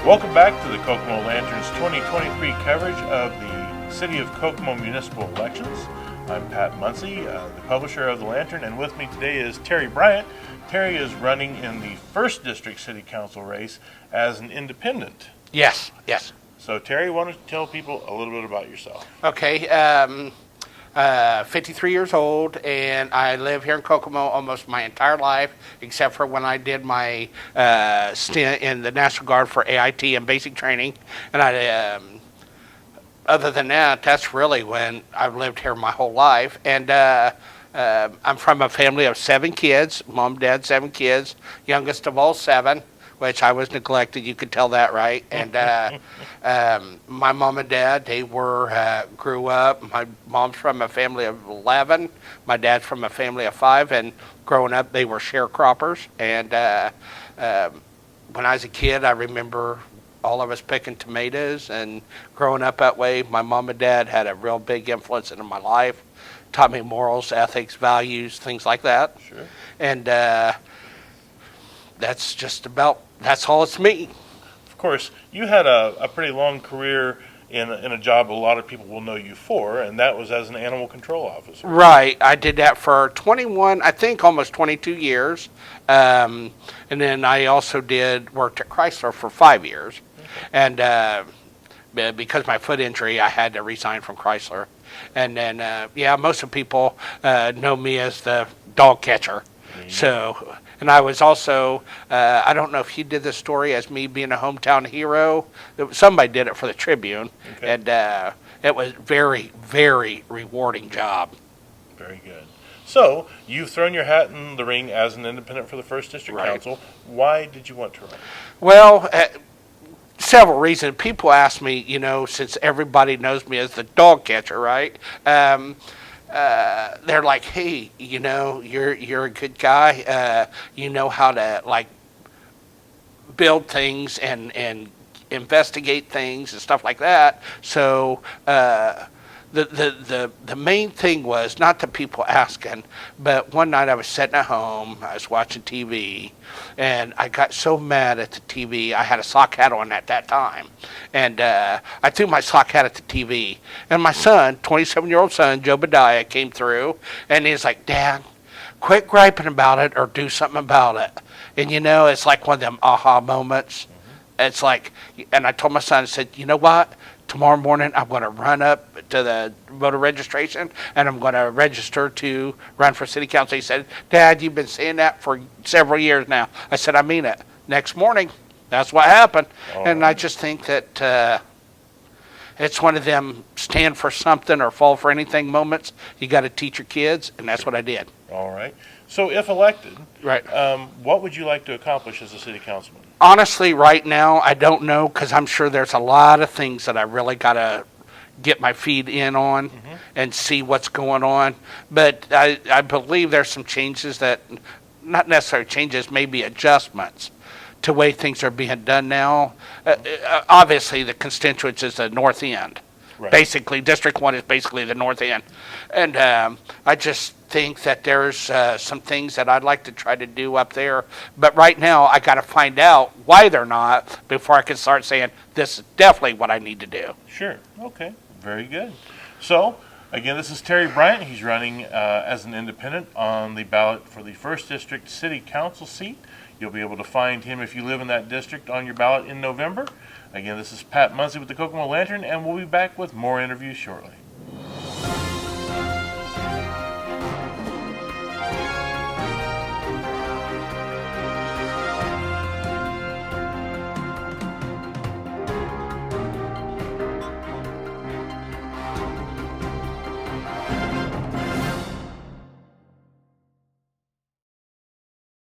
Welcome back to the Kokomo Lantern's 2023 coverage of the City of Kokomo municipal elections. I'm Pat Munsey, the publisher of the Lantern, and with me today is Terry Bryant. Terry is running in the 1st District City Council race as an independent. Yes. So Terry, why don't you tell people a little bit about yourself? Okay, 53 years old, and I live here in Kokomo almost my entire life, except for when I did my stint in the National Guard for AIT and basic training. And other than that, that's really when I've lived here my whole life. And I'm from a family of 7 kids, mom, dad, 7 kids, youngest of all 7. Which I was neglected, you could tell that, right? And my mom and dad, they grew up. My mom's from a family of 11. My dad's from a family of 5. And growing up, they were sharecroppers. And when I was a kid, I remember all of us picking tomatoes. And growing up that way, my mom and dad had a real big influence in my life. Taught me morals, ethics, values, things like that. Sure. And that's all it's me. Of course, you had a pretty long career in a job a lot of people will know you for, and that was as an animal control officer. Right. I did that for 21, I think almost 22 years. And then I also worked at Chrysler for 5 years. Okay. And because of my foot injury, I had to resign from Chrysler. And then, most of the people know me as the dog catcher. Mm-hmm. So... And I was also, I don't know if you did this story as me being a hometown hero. Somebody did it for the Tribune. Okay. And it was very, very rewarding job. Very good. So, you've thrown your hat in the ring as an independent for the 1st District Council. Why did you want to run? Well, several reasons. People ask me, since everybody knows me as the dog catcher, right? They're like, hey, you're a good guy. You know how to build things and investigate things and stuff like that. So the main thing was not the people asking, but one night I was sitting at home, I was watching TV, and I got so mad at the TV. I had a sock hat on at that time, and I threw my sock hat at the TV. And my son, 27-year-old son, Joe Bediah, came through, and he's like, Dad, quit griping about it or do something about it. And it's like one of them aha moments. Mm-hmm. It's like, and I told my son, I said, you know what? Tomorrow morning, I'm going to run up to the voter registration, and I'm going to register to run for city council. He said, Dad, you've been saying that for several years now. I said, I mean it. Next morning, that's what happened. And I just think that it's one of them stand for something or fall for anything moments. You got to teach your kids, and that's what I did. All right. So if elected, right, what would you like to accomplish as a city councilman? Honestly, right now, I don't know, because I'm sure there's a lot of things that I really got to get my feet in on and see what's going on. But I believe there's some changes that, not necessarily changes, maybe adjustments to the way things are being done now. Obviously, the constituents is the north end. Right. Basically, District 1 is basically the north end. And I just think that there's some things that I'd like to try to do up there. But right now, I got to find out why they're not before I can start saying, this is definitely what I need to do. Sure. Okay. Very good. So, again, this is Terry Bryant. He's running as an independent on the ballot for the 1st District City Council seat. You'll be able to find him if you live in that district on your ballot in November. Again, this is Pat Munsey with the Kokomo Lantern, and we'll be back with more interviews shortly.